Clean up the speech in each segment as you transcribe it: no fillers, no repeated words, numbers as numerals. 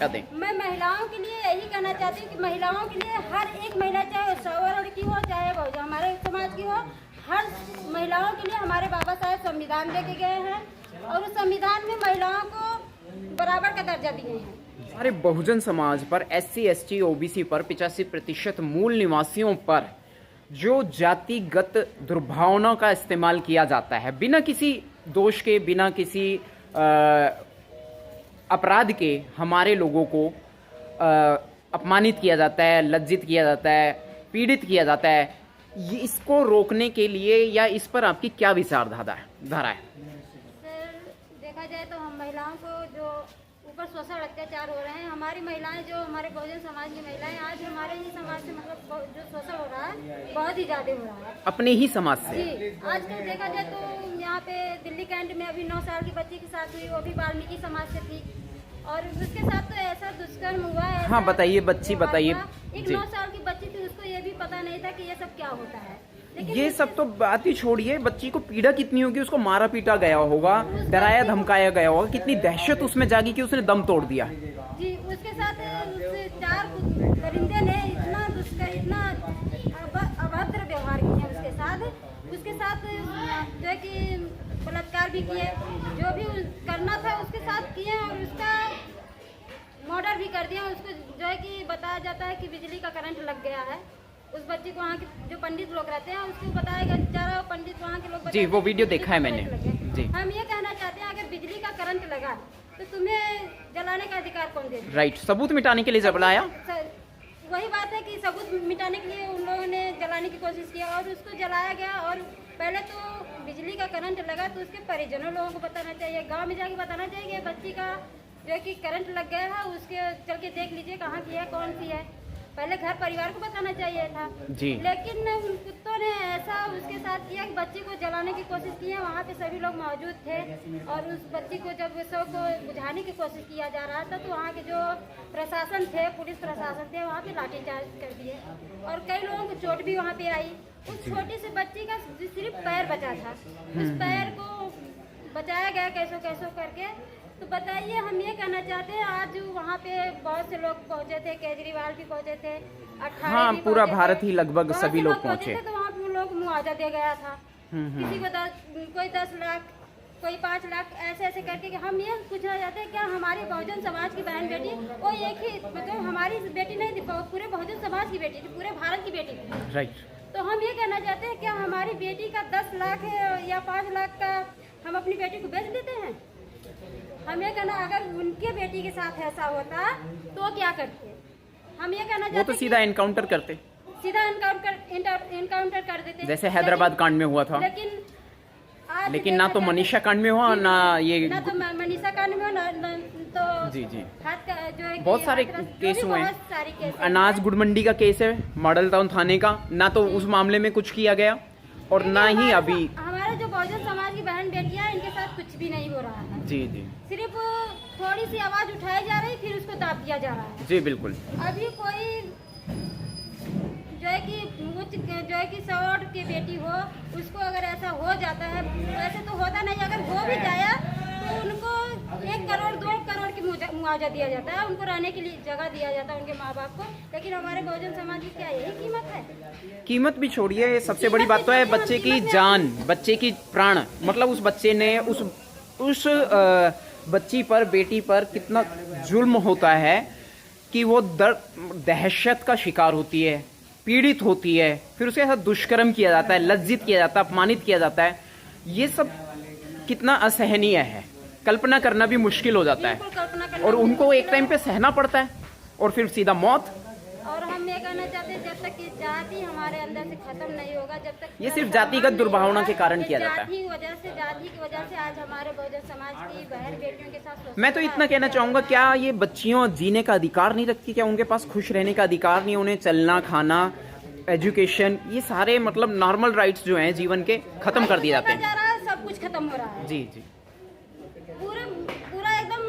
क्या दें? मैं महिलाओं के लिए यही कहना चाहती हूँ कि महिलाओं के लिए हर एक महिला, चाहे सौर की हो चाहे वो हमारे समाज की हो, हर महिलाओं के लिए हमारे बाबा साहब संविधान लेके गए हैं और उस संविधान में महिलाओं को बराबर का दर्जा दिए हैं। हमारे बहुजन समाज पर, SC ST OBC पर, 85% मूल निवासियों पर जो जातिगत दुर्भावनाओं का इस्तेमाल किया जाता है, बिना किसी दोष के, बिना किसी अपराध के हमारे लोगों को अपमानित किया जाता है, लज्जित किया जाता है, पीड़ित किया जाता है। ये इसको रोकने के लिए या इस पर आपकी क्या विचारधारा है? सर, देखा जाए तो हम महिलाओं को जो ऊपर शोषण अत्याचार हो रहे हैं, हमारी महिलाएं, जो हमारे बहुजन समाज की महिलाएं, आज हमारे ही समाज से मतलब जो शोषण हो रहा है बहुत ही ज्यादा हो रहा है, अपने ही समाज से। जी, आजकल देखा जाए तो यहाँ पे दिल्ली कैंट में अभी 9 साल की बच्ची के साथ हुई, वो भी वाल्मीकि समाज से थी और उसके साथ तो ऐसा दुष्कर्म हुआ है। हाँ बताइए, बच्ची बताइए। एक 9 साल की बच्ची थी, उसको ये भी पता नहीं था कि ये सब क्या होता है। ये सब तो बात ही छोड़िए, बच्ची को पीड़ा कितनी होगी, उसको मारा पीटा गया होगा, डराया धमकाया गया होगा, कितनी दहशत उसमें जागी कि उसने दम तोड़ दिया। जी, उसके साथ 4 परिंदे ने इतना दुष्कर, इतना अभद्र व्यवहार किया उसके साथ जो है कि बलात्कार भी किए, जो भी करना था उसके साथ किए और उसका मर्डर भी कर दिया। उसको जो है कि बताया जाता है कि बिजली का करंट लग गया है। उस बच्चे को वहाँ के जो पंडित लोग रहते हैं उसको बताया गया, बेचारा पंडित वहाँ के लोग जी, वो वीडियो देखा है मैंने। जी, हम ये कहना चाहते हैं अगर बिजली का करंट लगा तो तुम्हें जलाने का अधिकार कौन दे? राइट, सबूत मिटाने के लिए जलाया। वही बात है कि सबूत मिटाने के लिए उन लोगों ने जलाने की कोशिश की और उसको जलाया गया। और पहले तो बिजली का करंट लगा तो उसके परिजनों लोगों को बताना चाहिए, गांव में जाके बताना चाहिए बच्ची का जो है कि करंट लग गया है, उसके चल के देख लीजिए कहाँ की है, कौन सी है। पहले घर परिवार को बताना चाहिए था जी। लेकिन उन कुत्तों ने ऐसा उसके साथ किया कि बच्ची को जलाने की कोशिश की है। वहाँ पे सभी लोग मौजूद थे और उस बच्ची को जब शव को बुझाने की कोशिश किया जा रहा था तो वहाँ के जो प्रशासन थे, पुलिस प्रशासन थे, वहाँ पे लाठीचार्ज कर दिए और कई लोगों को चोट भी वहाँ पे आई। उस छोटी सी बच्ची का सिर्फ पैर बचा था, उस पैर को बचाया गया कैसो कैसो करके। तो बताइए, हम ये कहना चाहते हैं, आज वहाँ पे बहुत से लोग पहुँचे थे, केजरीवाल भी पहुँचे थे, 18 हाँ, पूरा भारत ही लगभग सभी लोग पहुँचे। तो वहाँ पे उन लोग को मुआवजा दिया गया था, किसी को कोई 10 लाख, कोई 5 लाख, ऐसे ऐसे करके। कि हम ये पूछना चाहते हैं, क्या हमारी बहुजन समाज की बहन बेटी कोई एक ही, मतलब हमारी बेटी नहीं थी, पूरे बहुजन समाज की बेटी थी, पूरे भारत की बेटी थी। राइट। तो हम ये कहना चाहते हैं, क्या हमारी बेटी का 10 लाख या 5 लाख का हम अपनी बेटी को बेच देते हैं? हम ये कहना, अगर उनके बेटी के साथ ऐसा होता तो क्या करते? हम ये कहना चाहते वो तो सीधा एनकाउंटर करते, सीधा एनकाउंटर कर देते, जैसे हैदराबाद कांड में हुआ था। लेकिन ना तो मनीषा कांड में हुआ, ना ये ना तो मनीषा कांड में हुआ, ना तो जी जो है बहुत सारे केस हुए हैं। अनाज गुड़ मंडी का केस है, मॉडल टाउन थाने का, ना तो उस मामले में कुछ किया गया और ना ही अभी हमारे जो बहुजन समाज की बहन बेटियां, इनके साथ कुछ भी नहीं हो रहा है। जी जी, सिर्फ थोड़ी सी आवाज उठाई जा रही, फिर उसको दाब दिया जा रहा है। जी बिल्कुल। अभी कोई जो है कि जो है कि 100 की बेटी हो, उसको अगर ऐसा हो जाता है, वैसे तो होता नहीं, अगर हो भी जाया तो उनको 1 करोड़ 2 करोड़ की मुआवजा दिया जाता है, उनको रहने के लिए जगह दिया जाता है उनके माँ बाप को। लेकिन हमारे बहुजन समाज की क्या यही कीमत है? कीमत भी छोड़िए, सबसे बड़ी बात तो है बच्चे की जान, बच्चे की प्राण। मतलब उस बच्चे ने उस बच्ची पर, बेटी पर कितना जुल्म होता है कि वो दहशत का शिकार होती है, पीड़ित होती है, फिर उसके साथ दुष्कर्म किया जाता है, लज्जित किया जाता है, अपमानित किया जाता है। ये सब कितना असहनीय है, कल्पना करना भी मुश्किल हो जाता है। और उनको एक टाइम पे सहना पड़ता है और फिर सीधा मौत। और हम ये कहना चाहते हैं, जब तक ये जाति हमारे अंदर से खत्म नहीं होगा, जब तक ये सिर्फ जातिगत दुर्भावना के कारण किया जाता है। जाति की वजह से आज हमारे बहुजन समाज की बहन बेटियों के साथ मैं तो इतना कहना चाहूंगा, क्या ये बच्चियों जीने का अधिकार नहीं रखती? क्या उनके पास खुश रहने का अधिकार नहीं? उन्हें चलना, खाना, एजुकेशन, ये सारे मतलब नॉर्मल राइट्स जो हैं जीवन के, खत्म कर दिए जाते हैं। सब कुछ खत्म हो रहा है। जी जी, पूरा एकदम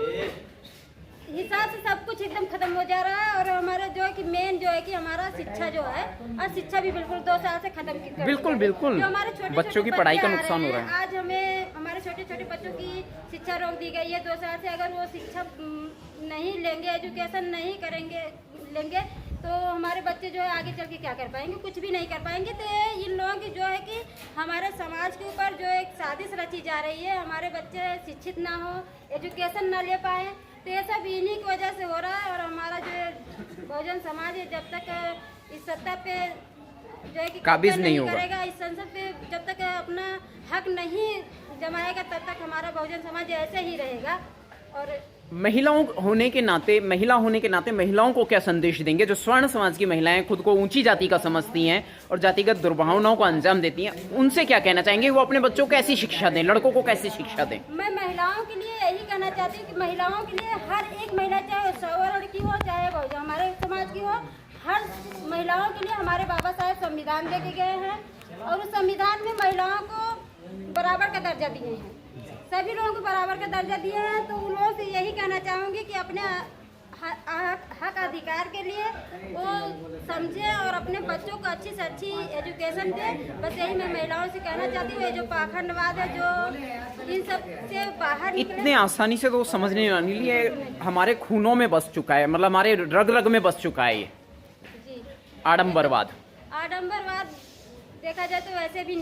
हिसाब से सब कुछ एकदम खत्म हो जा रहा है। और हमारा जो है कि मेन जो है कि हमारा शिक्षा जो है, और शिक्षा भी बिल्कुल 2 साल से खत्म की। बिल्कुल बिल्कुल, बच्चों की पढ़ाई का नुकसान हो रहा है। आज हमें हमारे छोटे छोटे बच्चों की शिक्षा रोक दी गई है 2 साल से। अगर वो शिक्षा नहीं लेंगे, एजुकेशन नहीं लेंगे तो हमारे बच्चे जो है आगे चल के क्या कर पाएंगे, कुछ भी नहीं कर पाएंगे। तो इन लोगों की जो है कि हमारे समाज के ऊपर जो एक साजिश रची जा रही है, हमारे बच्चे शिक्षित ना हो, एजुकेशन ना ले पाए, तो ये सब इन्हीं की वजह से हो रहा है। और हमारा जो बहुजन समाज है जब तक इस सत्ता पे जो है कि काबिज नहीं होगा, करेगा, इस संसद पे जब तक अपना हक नहीं जमाएगा तब तक हमारा बहुजन समाज ऐसे ही रहेगा। और महिला होने के नाते महिलाओं को क्या संदेश देंगे? जो स्वर्ण समाज की महिलाएं खुद को ऊंची जाति का समझती हैं और जातिगत दुर्भावनाओं को अंजाम देती हैं, उनसे क्या कहना चाहेंगे? वो अपने बच्चों को कैसी शिक्षा दें, लड़कों को कैसी शिक्षा दें? मैं महिलाओं के लिए यही कहना चाहती हूँ कि महिलाओं के लिए हर एक महिला, चाहे सवर्ण की हो चाहे बहुजन हमारे समाज की हो, हर महिलाओं के लिए हमारे बाबा साहेब संविधान लेके गए हैं और उस संविधान में महिलाओं को बराबर का दर्जा दिए हैं, सभी लोगों को बराबर का दर्जा दिए हैं। तो उन लोगों से यही कहना चाहूँगी कि अपने हक अधिकार के लिए वो समझे और अपने बच्चों को अच्छी से अच्छी एजुकेशन दे। बस यही मैं महिलाओं से कहना चाहती हूँ। ये जो पाखंडवाद है जो इन सब से बाहर इतने आसानी से तो समझने वाली लिए हमारे खूनों में बस चुका है, मतलब हमारे रग रग में बस चुका है ये जी आडंबरवाद। देखा जाए तो वैसे भी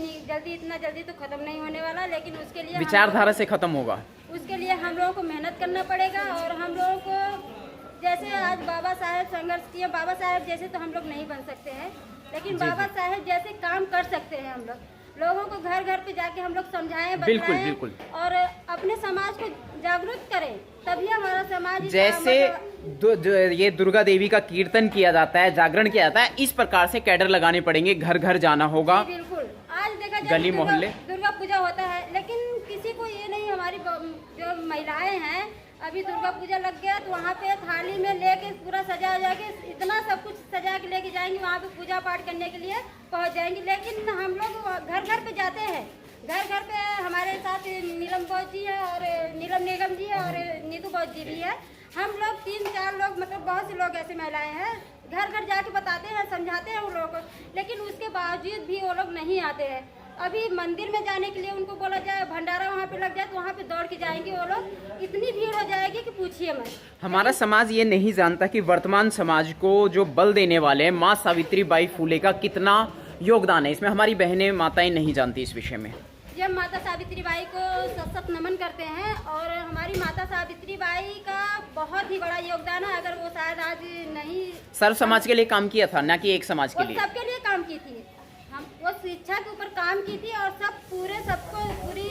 इतना जल्दी तो खत्म नहीं होने वाला, लेकिन उसके लिए विचारधारा से खत्म होगा। उसके लिए हम लोगों को मेहनत करना पड़ेगा। और हम लोगों को जैसे आज बाबा साहेब संघर्ष किए, बाबा साहेब जैसे तो हम लोग नहीं बन सकते हैं, लेकिन बाबा साहेब जैसे काम कर सकते हैं। हम लोगों को घर घर पे जाके हम लोग समझाएं, बिल्कुल और अपने समाज को जागरूक करें, तभी हमारा समाज जैसे ये दुर्गा देवी का कीर्तन किया जाता है, जागरण किया जाता है, इस प्रकार से कैडर लगाने पड़ेंगे, घर घर जाना होगा। बिल्कुल। आज देखा जाए गली मोहल्ले दुर्गा पूजा होता है, लेकिन किसी को ये नहीं, हमारी जो महिलाएं हैं अभी दुर्गा पूजा लग गया तो वहाँ पे थाली में लेके पूरा सजा के इतना सब कुछ सजा के लेके जाएंगे, वहाँ पे पूजा पाठ करने के लिए पहुँच जाएंगे। लेकिन हम लोग घर घर पे जाते हैं, घर घर पे हमारे साथ नीलम बौद्ध जी है और नीलम निगम जी है और नीतू बौद्ध जी भी है। हम लोग 3-4 लोग, मतलब बहुत से लोग ऐसे महिलाएं हैं, घर घर जाके बताते हैं, समझाते हैं उन लोगों को, लेकिन उसके बावजूद भी वो लोग नहीं आते हैं। अभी मंदिर में जाने के लिए उनको बोला जाए, भंडारा वहाँ पे लग जाए तो वहाँ पे दौड़ के जाएंगे वो लोग, इतनी भीड़ हो जाएगी कि पूछिए मत। हमारा समाज ये नहीं जानता कि वर्तमान समाज को जो बल देने वाले माँ सावित्री बाई फुले का कितना योगदान है इसमें। हमारी बहनें माताएं नहीं जानती इस विषय में। जब माता सावित्री बाई को सशक्त नमन करते हैं और हमारी माता सावित्री बाई का बहुत ही बड़ा योगदान है। अगर वो शायद आज नहीं, सर्व समाज के लिए काम किया था, ना कि एक समाज के लिए। सबके लिए काम की थी, हम वो शिक्षा के ऊपर काम की थी और पूरी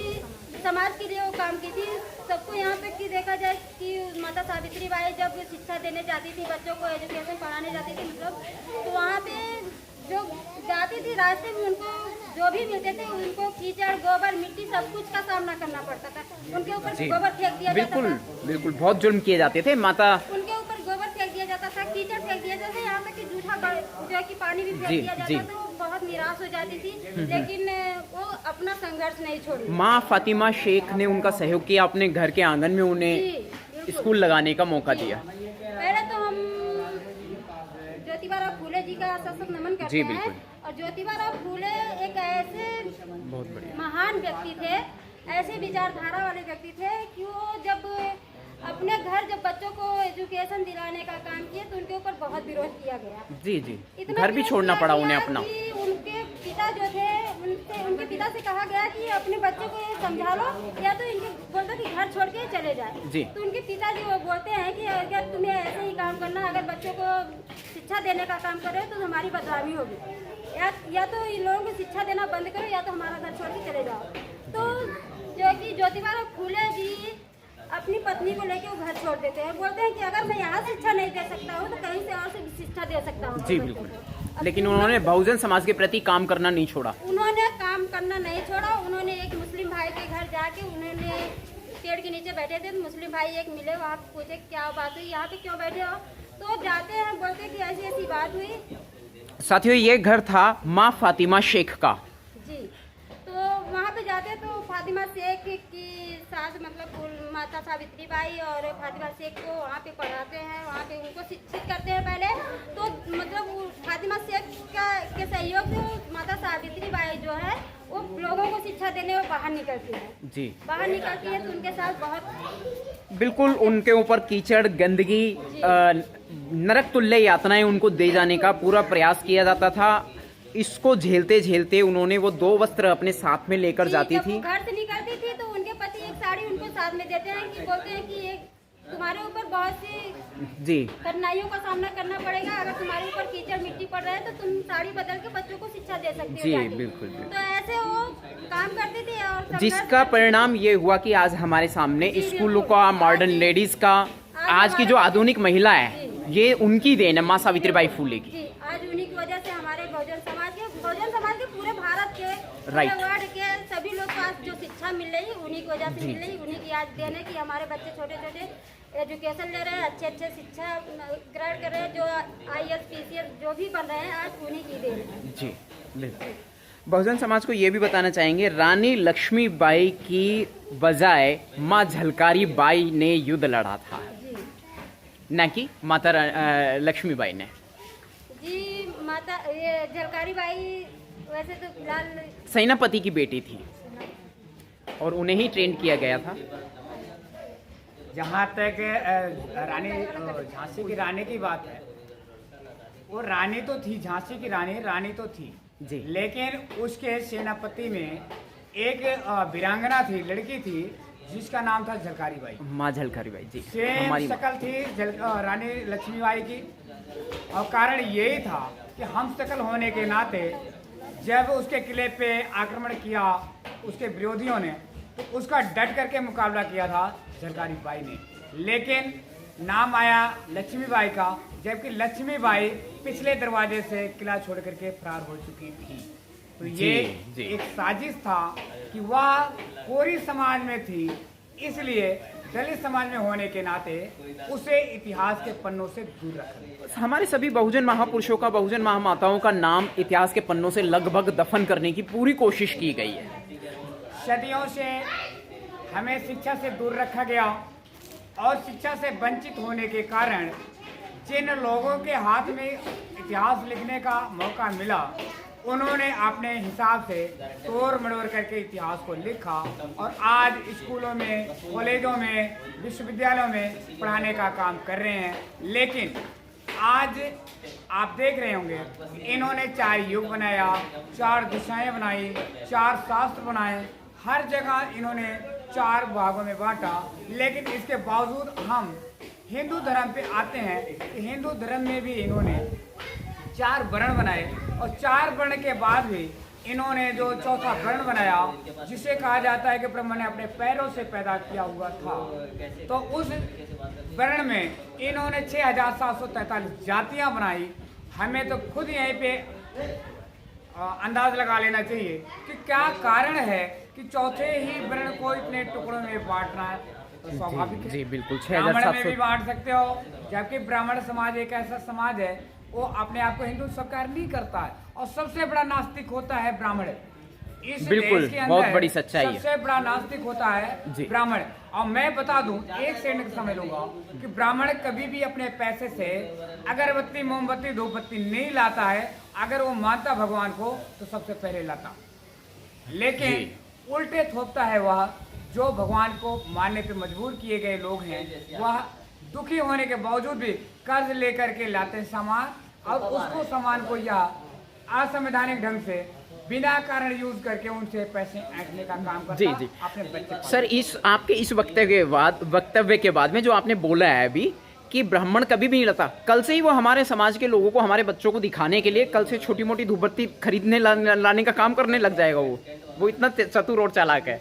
समाज के लिए वो काम की थी। सबको यहाँ पे कि देखा जाए कि माता सावित्री बाई जब शिक्षा देने जाती थी, बच्चों को एजुकेशन पढ़ाने जाती थी, मतलब तो वहाँ पे जो जाती थी रास्ते में उनको जो भी मिलते थे उनको कीचड़, गोबर, मिट्टी सब कुछ का सामना करना पड़ता था। उनके ऊपर गोबर फेंक दिया जाता था। बिल्कुल बहुत जुल्म किए जाते थे। माता उनके ऊपर गोबर फेंक दिया जाता था, कीचड़ फेंक दिया जाता था, यहाँ तक कि जूठा जो है कि पानी भी फेंक दिया जाता था। वो बहुत निराश हो जाती थी, लेकिन वो अपना संघर्ष नहीं छोड़ी। माँ फातिमा शेख ने उनका सहयोग किया, अपने घर के आंगन में उन्हें स्कूल लगाने का मौका दिया। पहले तो हम ज्योतिबा फूले जी का सशक्त नमन करते हैं। और ज्योतिबा फूले एक ऐसे बहुत बढ़िया महान व्यक्ति थे, ऐसे विचारधारा वाले व्यक्ति थे कि वो जब अपने घर जब बच्चों को एजुकेशन दिलाने का काम किए तो उनके ऊपर बहुत विरोध किया गया। जी घर भी छोड़ना पड़ा उन्हें अपना। उनके पिता जो थे उनके पिता से कहा गया कि अपने बच्चों को ये समझा लो या तो इनके बोल दो कि घर छोड़ के चले जाए। तो उनके पिताजी वो बोलते हैं कि अगर तुम्हें ऐसे ही काम करना, अगर बच्चों को शिक्षा देने का काम करे तो हमारी बदनामी होगी, या तो इन लोगों को शिक्षा देना बंद करो या तो हमारा घर छोड़ के चले जाओ। तो जो कि ज्योतिबा फूले जी अपनी पत्नी को लेके वो घर छोड़ देते हैं, बोलते हैं कि अगर मैं यहाँ शिक्षा नहीं दे सकता हूँ तो कहीं से और से शिक्षा दे सकता हूँ। जी बिल्कुल। लेकिन उन्होंने बहुजन समाज के प्रति काम करना नहीं छोड़ा। उन्होंने काम करना नहीं छोड़ा। उन्होंने एक मुस्लिम भाई के घर जाके, उन्होंने पेड़ के नीचे बैठे थे तो मुस्लिम भाई एक मिले, वहाँ पूछे क्या बात हुई, यहाँ पे क्यों बैठे हो, तो जाते हैं बोलते कि ऐसी ऐसी बात हुई। साथियों ये घर था माँ फातिमा शेख का। जी, तो वहाँ पे जाते तो फातिमा शेख की सास, मतलब माता सावित्री बाई और फातिमा शेख को वहाँ पे पढ़ाते हैं, वहाँ पे उनको शिक्षित करते हैं पहले। तो मतलब फातिमा शेख के सहयोग से माता सावित्री बाई जो है वो लोगों को शिक्षा शिक्षा देने वो बाहर निकलती है। जी, बाहर निकलती है तो उनके साथ बहुत बिल्कुल उनके ऊपर कीचड़, गंदगी, नरक तुल्य यातनाएं उनको दे जाने का पूरा प्रयास किया जाता था। इसको झेलते झेलते उन्होंने वो 2 वस्त्र अपने साथ में लेकर जाती जब थी। वो घर से निकलती थी तो उनके पति एक साड़ी उनको साथ में देते हैं, कि बोलते हैं कि एक तुम्हारे ऊपर बहुत सी जी, कठिनाइयों का सामना करना पड़ेगा, अगर तुम्हारे ऊपर कीचड़ मिट्टी पड़ रहा है तो तुम साड़ी बदल के बच्चों को शिक्षा दे सकती हो जी, जाके। बिल्कुल, बिल्कुल। तो ऐसे वो काम करती थी और संघर्ष जिसका करती थी। परिणाम ये हुआ कि आज हमारे सामने जी, स्कूलों बिल्कुल। का, मॉडर्न लेडीज का, आज की जो आधुनिक महिला है, जी। ये उनकी देन है, माँ सावित्रीबाई फुले की। जी, आज उन्हीं की वजह से हमारे बहुजन समाज के पूरे भारत के, Right. पूरे वर्ल्ड के सभी लोग को आज जो शिक्षा मिल रही उन्हीं की वजह से मिल रही, उन्हीं की आज देन है कि हमारे बच्चे छोटे छोटे एजुकेशन ले रहे हैं, अच्छे अच्छे शिक्षा ग्रहण कर रहे हैं, जो IAS PCS जो भी बन रहे हैं आज उन्हीं की देन है। जी, बिल्कुल। बहुजन समाज को ये भी बताना चाहेंगे, रानी लक्ष्मीबाई की बजाय माँ झलकारी बाई ने युद्ध लड़ा था, जी न कि माता लक्ष्मीबाई ने। जी, माता ये झलकारी बाई वैसे तो फिलहाल सेनापति की बेटी थी और उन्हें ही ट्रेन किया गया था। जहाँ तक रानी झांसी की रानी की बात है, वो रानी तो थी, झांसी की रानी तो थी जी। लेकिन उसके सेनापति में एक वीरांगना थी, लड़की थी, जिसका नाम था झलकारी बाई। माँ झलकारी बाई जी, सेम हमारी माँ। शक्ल थी रानी लक्ष्मीबाई की, और कारण यही था कि हम शक्ल होने के नाते जब उसके किले पे आक्रमण किया उसके विरोधियों ने, तो उसका डट करके मुकाबला किया था झलकारी बाई ने, लेकिन नाम आया लक्ष्मीबाई का, जबकि लक्ष्मीबाई पिछले दरवाजे से किला छोड़ करके फरार हो चुकी थी। तो ये जी। एक साजिश था कि वह कोरी समाज में थी, इसलिए दलित समाज में होने के नाते उसे इतिहास के पन्नों से दूर रखा। हमारे सभी बहुजन महापुरुषों का, बहुजन महामाताओं का नाम इतिहास के पन्नों से लगभग दफन करने की पूरी कोशिश की गई है। सदियों से हमें शिक्षा से दूर रखा गया और शिक्षा से वंचित होने के कारण जिन लोगों के हाथ में इतिहास लिखने का मौका मिला, उन्होंने अपने हिसाब से तोड़ मड़ोड़ करके इतिहास को लिखा और आज स्कूलों में, कॉलेजों में, विश्वविद्यालयों में पढ़ाने का काम कर रहे हैं। लेकिन आज आप देख रहे होंगे इन्होंने 4 युग बनाया, 4 दिशाएं बनाई, 4 शास्त्र बनाए, हर जगह इन्होंने 4 भागों में बांटा। लेकिन इसके बावजूद हम हिंदू धर्म पे आते हैं कि हिंदू धर्म में भी इन्होंने 4 वर्ण बनाए और 4 वर्ण के बाद भी इन्होंने जो चौथा वर्ण बनाया, जिसे कहा जाता है कि ब्रह्मा ने अपने पैरों से पैदा किया हुआ था, तो उस वर्ण में इन्होंने 6743 जातियां बनाई। हमें तो खुद यहीं पे अंदाज लगा लेना चाहिए कि क्या कारण है कि चौथे ही वर्ण को इतने टुकड़ों में बांटना है। तो स्वाभाविक है, जी बिल्कुल, ब्राह्मण में भी 6700। बांट सकते हो, जबकि ब्राह्मण समाज एक ऐसा समाज है वो अपने आप को हिंदू स्वीकार नहीं करता है और सबसे बड़ा नास्तिक होता है ब्राह्मण। इस बिल्कुल, देश के अंदर बहुत बड़ी सच्चाई है। सबसे बड़ा नास्तिक होता है जी। ब्राह्मण। और मैं बता दूं, एक सेकंड का समय लूंगा, कि ब्राह्मण कभी भी अपने पैसे से अगरबत्ती, मोमबत्ती, धूपबत्ती नहीं लाता है। अगर वो मानता भगवान को तो सबसे पहले लाता, लेकिन उल्टे थोपता है वह जो भगवान को मानने पे मजबूर किए गए लोग हैं। वह दुखी होने के बावजूद भी कर्ज लेकर के लाते हैं सामान, और उसको सामान को यह असंवैधानिक ढंग से बिना कारण यूज करके उनसे पैसे ऐंठने का काम करता जी, जी। अपने बच्चे पालता। सर, इस आपके इस वक्तव्य के बाद में जो आपने बोला है अभी कि ब्राह्मण कभी भी नहीं लाता, कल से ही वो हमारे समाज के लोगों को, हमारे बच्चों को दिखाने के लिए कल से छोटी मोटी धूपबत्ती खरीदने लाने का काम करने लग जाएगा। वो इतना चतुर और चालाक है।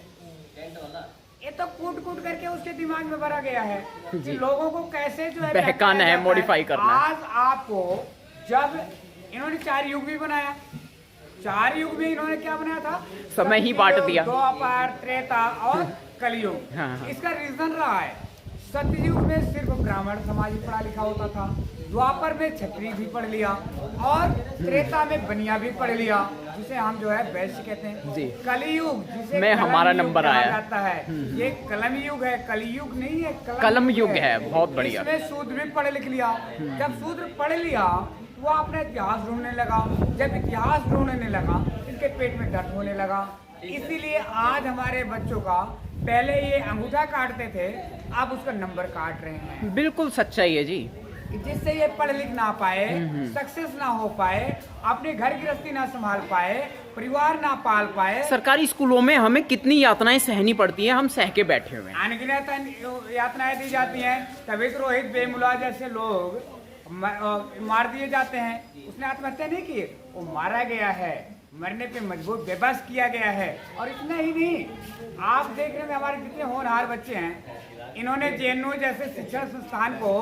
ये तो कूट कूट करके उसके दिमाग में भरा गया है कि जी। लोगों को कैसे जो है बहकाना है, जाता मॉडिफाई करना है। आज आपको जब इन्होंने 4 युग भी बनाया, 4 युग में इन्होंने क्या बनाया था? समय ही बांट सतयुग, दिया। द्वापर, त्रेता और कलयुग। हाँ, हाँ। इसका रीजन रहा है, सतयुग में सिर्फ ब्राह्मण समाज ही पढ़ा लिखा होता था, द्वापर में क्षत्रिय भी पढ़ लिया और त्रेता में बनिया भी पढ़ लिया, जिसे हम जो है वैश्य कहते हैं। जी। कलयुग जिसे में कलम हमारा युग नंबर कहा आया। जाता है, ये कलम युग है, कलयुग नहीं है, कलम युग है। बहुत बढ़िया। इसमें शूद्र भी पढ़ लिख लिया। जब शूद्र पढ़ लिया वो अपना इतिहास ढूंढने लगा। जब इतिहास ढूंढने लगा, इनके पेट में दर्द होने लगा, इसीलिए आज हमारे बच्चों का, पहले ये अंगूठा काटते थे, अब उसका नंबर काट रहे हैं, बिल्कुल सच्चाई है जी। जिससे ये पढ़ लिख ना पाए, सक्सेस ना हो पाए, अपने घर गृहस्थी ना संभाल पाए, परिवार ना पाल पाए। सरकारी स्कूलों में हमें कितनी यातनाएं सहनी पड़ती हैं, हम सह के बैठे हुए हैं। अनगिनत यातनाएं दी जाती हैं, तभी तो रोहित बेमुला जैसे लोग मार दिए जाते हैं। उसने आत्महत्या नहीं की, वो मारा गया है, मरने पे मजबूर बेबस किया गया है। और इतना ही नहीं, आप देख रहे हैं हमारे कितने होनहार बच्चे हैं, इन्होंने जेएनयू जैसे शिक्षा संस्थान को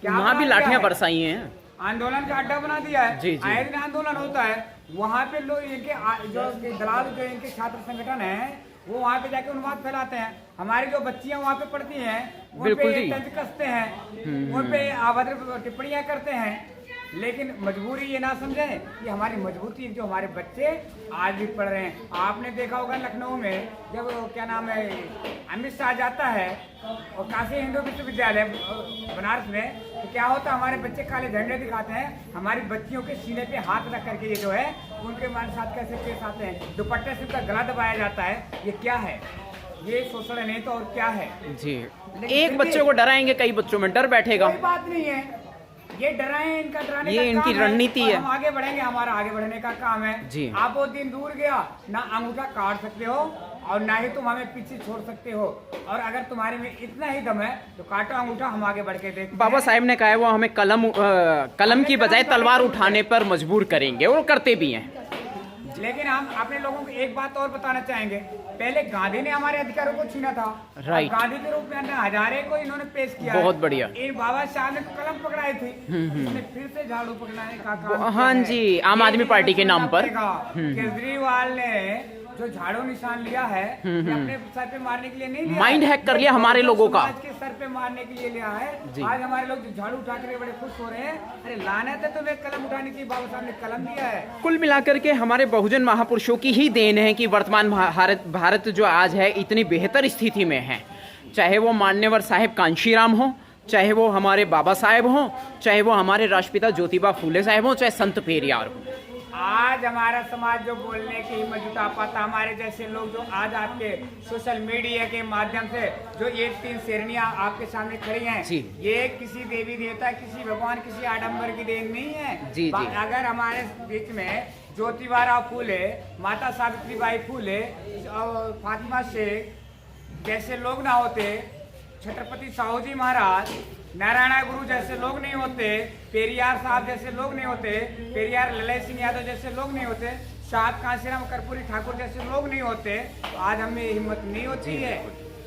वहाँ भी लाठियां बरसाई हैं, आंदोलन का अड्डा बना दिया है। जी, जी। आए दिन आंदोलन होता है, वहाँ पे लोग इनके जो दलाल, जो इनके छात्र संगठन है, वो वहाँ पे जाके उन्माद फैलाते हैं। हमारी जो बच्चियां वहाँ पे पढ़ती हैं, उन बिल्कुल पे जी। तंज कसते हैं, उन पे अभद्र टिप्पणियां करते हैं। लेकिन मजबूरी ये ना समझें कि हमारी मजबूती, जो हमारे बच्चे आज भी पढ़ रहे हैं। आपने देखा होगा लखनऊ में जब क्या नाम है अमित शाह जाता है और काशी हिंदू विश्वविद्यालय बनारस में, तो क्या होता है, हमारे बच्चे काले झंडे दिखाते हैं, हमारी बच्चियों के सीने पे हाथ रख करके ये जो है उनके हमारे साथ कैसे पेश आते हैं, दुपट्टे से उनका गला दबाया जाता है। ये क्या है? ये शोषण नहीं तो और क्या है जी। लेकिन एक फिर बच्चे भी- को डराएंगे, कई बच्चों में डर बैठेगा। कोई बात नहीं है, ये डराएं, इनका डराने ये का इनकी काम है, रणनीति और है। हम आगे बढ़ेंगे, हमारा आगे बढ़ने का काम है जी। आप वो दिन दूर गया, ना अंगूठा काट सकते हो और ना ही तुम हमें पीछे छोड़ सकते हो। और अगर तुम्हारे में इतना ही दम है तो काटो अंगूठा, हम आगे बढ़ के देखते बाबा हैं। साहब ने कहा है वो हमें कलम की बजाय तलवार उठाने पर मजबूर करेंगे, और करते भी हैं। लेकिन हम अपने लोगों को एक बात और बताना चाहेंगे, पहले गांधी ने हमारे अधिकारों को छीना था, राइट। अब गांधी के रूप में अन्ना हजारे को इन्होंने पेश किया बहुत है। बढ़िया। इन बाबा साहब ने तो कलम पकड़ाई थी, इसने फिर से झाड़ू पकड़ाने का काम किया हाँ है। जी, आम ये आदमी भी पार्टी के समझना नाम पर। पड़ेगा। केजरीवाल ने जो झाड़ू निशान लिया है, ये अपने सर पे मारने के लिए नहीं लिया माइंड है। हैक कर लिया ये हमारे लोगों का। समाज के सर पे मारने के लिए लिया है। जी। आज हमारे लोग जो झाड़ू उठा कर बड़े खुश हो रहे हैं, अरे लानत है तुम्हें कलम उठाने की, बाबा साहब ने कलम दिया है। कुल मिलाकर के हमारे बहुजन महापुरुषों की ही देन है कि वर्तमान भारत जो आज है इतनी बेहतर स्थिति में है। चाहे वो मान्यवर साहेब कांशीराम हो, चाहे वो हमारे बाबा साहेब हों, चाहे वो हमारे राष्ट्रपिता ज्योतिबा फूले साहेब हों, चाहे संत पेरियार हो। आज हमारा समाज जो बोलने की हिम्मत जुटा पाता, हमारे जैसे लोग जो आज आपके सोशल मीडिया के माध्यम से जो ये 3 श्रेणियां आपके सामने खड़ी हैं, जी। ये किसी देवी देवता, किसी भगवान, किसी आडंबर की देन नहीं है। जी, जी। अगर हमारे बीच में ज्योतिबा फूले, माता सावित्रीबाई फूले और फातिमा शेख जैसे लोग ना होते, छत्रपति साहू जी महाराज, नारायणा गुरु जैसे लोग नहीं होते, पेरियार साहब जैसे लोग नहीं होते, पेरियार ललय सिंह यादव जैसे लोग नहीं होते, साहब कांशीराम कर्पूरी ठाकुर जैसे लोग नहीं होते, तो आज हमें हिम्मत नहीं होती है।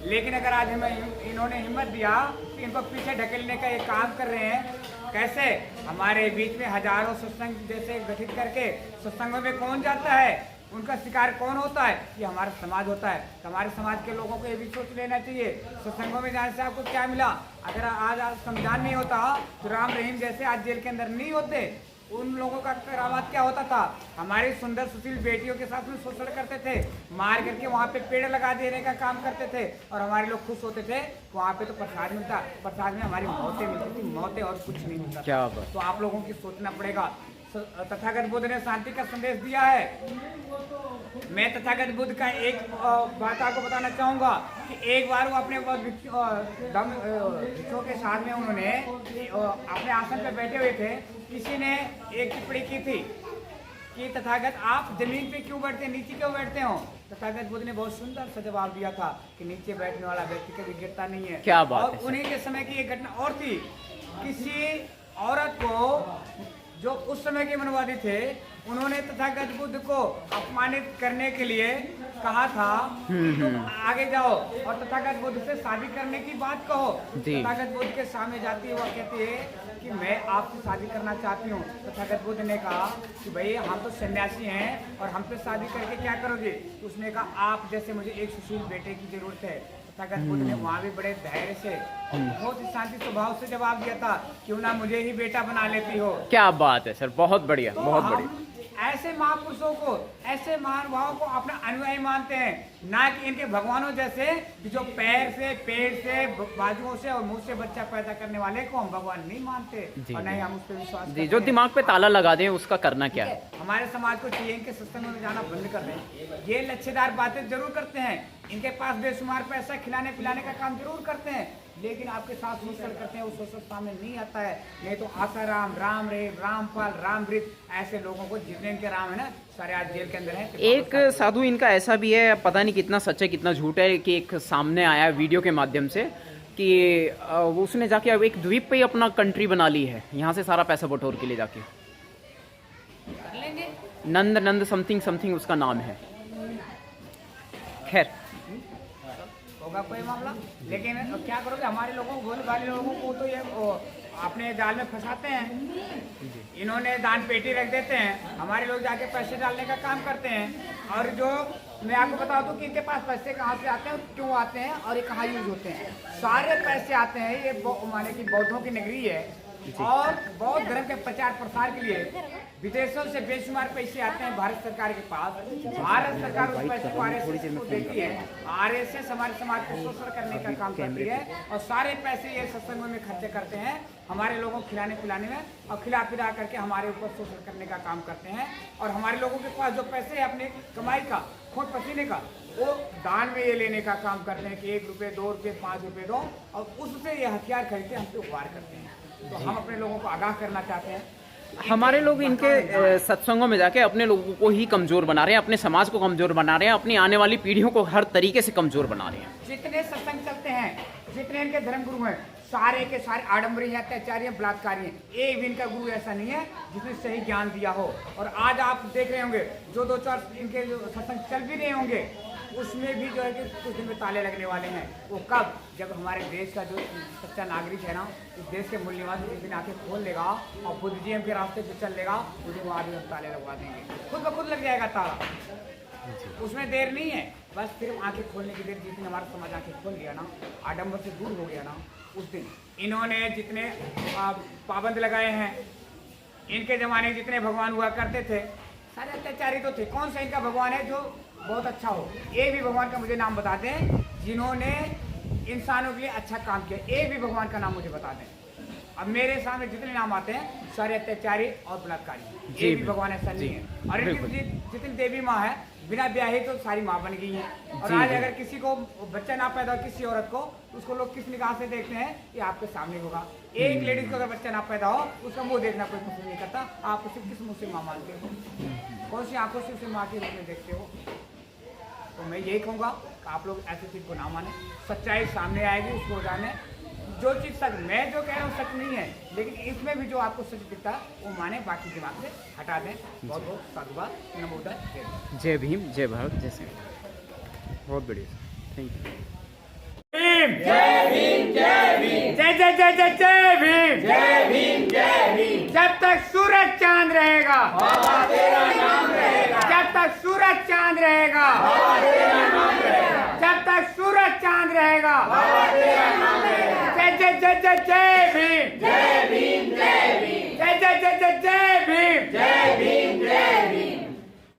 लेकिन अगर आज हमें इन्होंने हिम्मत दिया कि इनको पीछे ढकेलने का ये काम कर रहे हैं, कैसे हमारे बीच में हजारों सत्संग जैसे गठित करके सत्संगों में कौन जाता है, उनका शिकार कौन होता है? ये हमारा समाज होता है। तो हमारे समाज के लोगों को ये भी सोच लेना चाहिए, सत्संगों में जाने से आपको क्या मिला। अगर आज संविधान नहीं होता तो राम रहीम जैसे आज जेल के अंदर नहीं होते, उन लोगों का करामात क्या होता था? हमारी सुंदर सुशील बेटियों के साथ में शोषण करते थे, मार करके वहाँ पे पेड़ लगा देने का काम करते थे, और हमारे लोग खुश होते थे। वहाँ पे तो प्रसाद मिलता, प्रसाद में हमारी मौतें मिलती थी, मौतें, और कुछ नहीं मिलता। क्या बात। तो आप लोगों की सोचना पड़ेगा। तथागत बुद्ध ने शांति का संदेश दिया है। मैं तथागत बुद्ध का एक बात आपको बताना चाहूँगा कि एक बार वो अपने भिक्षुओं के साथ में उन्होंने अपने आसन पर बैठे हुए थे, किसी ने एक टिप्पणी की थी कि तथागत आप जमीन पे क्यों बैठते हैं, नीचे क्यों बैठते हो? तथागत बुद्ध ने बहुत सुंदर सा जवाब दिया था कि नीचे बैठने वाला व्यक्ति कभी गिरता नहीं है। क्या बात और है। उन्हीं के समय की एक घटना और थी, किसी औरत को जो उस समय के मनवादी थे, उन्होंने तथागत बुद्ध को अपमानित करने के लिए कहा था कि तुम आगे जाओ और तथागत बुद्ध से शादी करने की बात कहो। तथागत बुद्ध के सामने जाती है, वह कहती है कि मैं आपसे शादी करना चाहती हूँ। तथागत बुद्ध ने कहा कि भाई हम तो सन्यासी हैं और हम पे शादी करके क्या करोगे? उसने कहा आप जैसे मुझे एक सुशील बेटे की जरूरत है। तथागत बुद्ध ने वहाँ भी बड़े धैर्य से, बहुत ही शांति स्वभाव से जवाब दिया था, क्यों ना मुझे ही बेटा बना लेती हो। क्या बात है सर, बहुत बढ़िया, तो बहुत हम बढ़िया। ऐसे महापुरुषों को, ऐसे महानुभावों को अपना अनुयायी मानते हैं, ना कि इनके भगवानों जैसे कि जो पैर से, पेट से, बाजुओं से और मुंह से बच्चा पैदा करने वाले को हम भगवान नहीं मानते और नहीं हम उस पर विश्वास जी, जो दिमाग पे ताला लगा दें उसका करना क्या है? हमारे समाज को चाहिए इनके सत्संगों में जाना बंद कर दें। ये लच्छेदार बातें जरूर करते हैं, इनके पास बेशुमार पैसा खिलाने पिलाने का काम जरूर करते हैं, लेकिन आपके साथ सोशल करते हैं, वो सोशल सामने नहीं आता है। नहीं तो आसाराम, राम रे, रामपाल, रामवृत, ऐसे लोगों को जितने इनके राम है ना, सारे आज जेल के अंदर हैं। एक साधु इनका ऐसा भी है, पता नहीं कितना सच है कितना झूठ है, कि एक सामने आया वीडियो के माध्यम से कि उसने जाके अब एक द्वीप पे ही अपना कंट्री बना ली है, यहाँ से सारा पैसा बटोर के ले जाके। कर लेंगे, नंद नंद समथिंग समथिंग उसका नाम है। खैर होगा कोई मामला, लेकिन अब क्या करोगे, हमारे लोगों को, भोले भाले लोगों को तो ये अपने जाल में फंसाते हैं। इन्होंने दान पेटी रख देते हैं, हमारे लोग जाके पैसे डालने का काम करते हैं। और जो मैं आपको बता दूं कि इनके पास पैसे कहाँ से आते हैं, क्यों आते हैं और ये कहाँ यूज होते हैं। सारे पैसे आते हैं, ये माने कि बौद्धों की नगरी है और बौद्ध धर्म के प्रचार प्रसार के लिए विदेशों से बेशुमार पैसे आते हैं भारत सरकार के पास। भारत सरकार उस पैसे को आरएसएस को देती है, आरएसएस हमारे समाज को शोषण करने का काम करती है और सारे पैसे ये सत्संगों में खर्चे करते हैं, हमारे लोगों को खिलाने पिलाने में और खिला पिला करके हमारे ऊपर शोषण करने का काम करते हैं। और हमारे लोगों के पास जो पैसे है अपने कमाई का, खून पसीने का, वो दान में ये लेने का काम करते हैं कि 1 रुपये, 2 रुपये, 5 रुपये दो, और उससे ये हथियार खरीदते हमसे उपहार करते हैं। तो हम अपने लोगों को आगाह करना चाहते हैं, हमारे लोग इनके सत्संगों में जाके अपने लोगों को ही कमजोर बना रहे हैं, अपने समाज को कमजोर बना रहे हैं, अपनी आने वाली पीढ़ियों को हर तरीके से कमजोर बना रहे हैं। जितने सत्संग चलते हैं, जितने इनके धर्मगुरु हैं, सारे के सारे आडम्बरी हैं, अत्याचारी हैं, बलात्कारी हैं। एक भी इनका गुरु ऐसा नहीं है जिसने सही ज्ञान दिया हो। और आज आप देख रहे होंगे जो 2-4 इनके जो सत्संग चल भी रहे होंगे, उसमें भी जो है कि कुछ दिन में ताले लगने वाले हैं। वो कब? जब हमारे देश का जो सच्चा नागरिक है ना, इस देश के मूल निवासी जिस दिन आके खोल लेगा और बुद्धिज्म के रास्ते पे चल लेगा, उसे वो आदमी ताले लगवा देंगे, खुद ब खुद लग जाएगा ताला। उसमें देर नहीं है, बस सिर्फ आंखें खोलने की देर। जिस दिन हमारा समाज आंखें खोल गया ना, आडम्बर से दूर हो गया ना, उस दिन इन्होंने जितने पाबंद लगाए हैं, इनके जमाने जितने भगवान हुआ करते थे, सारे अत्याचारी तो थे। कौन सा इनका भगवान है जो बहुत अच्छा हो? एक भी भगवान का मुझे नाम बता दें जिन्होंने इंसानों के लिए अच्छा काम किया। एक भी भगवान का नाम मुझे बता दें। अब मेरे सामने जितने नाम आते हैं सारे अत्याचारी और बलात्कारी। एक भी भगवान ऐसा नहीं है। और इनकी जितनी देवी माँ है, बिना ब्याही तो सारी माँ बन गई हैं। और आज अगर किसी को बच्चा ना पैदा हो, किसी औरत को, उसको लोग किस निगाह से देखते हैं कि आपके सामने होगा। एक लेडीज को अगर बच्चा ना पैदा हो, उसका मुंह देखना कोई पसंद नहीं करता। आप उसे किस मुंह से माँ मानते हो? कौन सी आंखों से उसे माँ के रूप में देखते हो? तो मैं यही कहूँगा कि आप लोग ऐसी चीज़ को ना माने। सच्चाई सामने आएगी, उसको जाने। जो चीज़ सच, मैं जो कह रहा हूँ सच नहीं है, लेकिन इसमें भी जो आपको सच दिखता है वो माने, बाकी दिमाग से हटा दें। बहुत बहुत साधुवाद। नमो बुद्धाय। जय भीम, जय भारत, जय श्री राम। बहुत बढ़िया, थैंक यू। जय भीम, जय भीम, जय जय जय जय जय भीम, जय भीम, जय भीम। जब तक सूरज चांद रहेगा बाबा तेरा नाम रहेगा। जब तक सूरज चांद रहेगा बाबा तेरा नाम रहेगा। जब तक सूरज चांद रहेगा बाबा तेरा नाम रहेगा। जय जय जय जय जय भीम, जय भीम।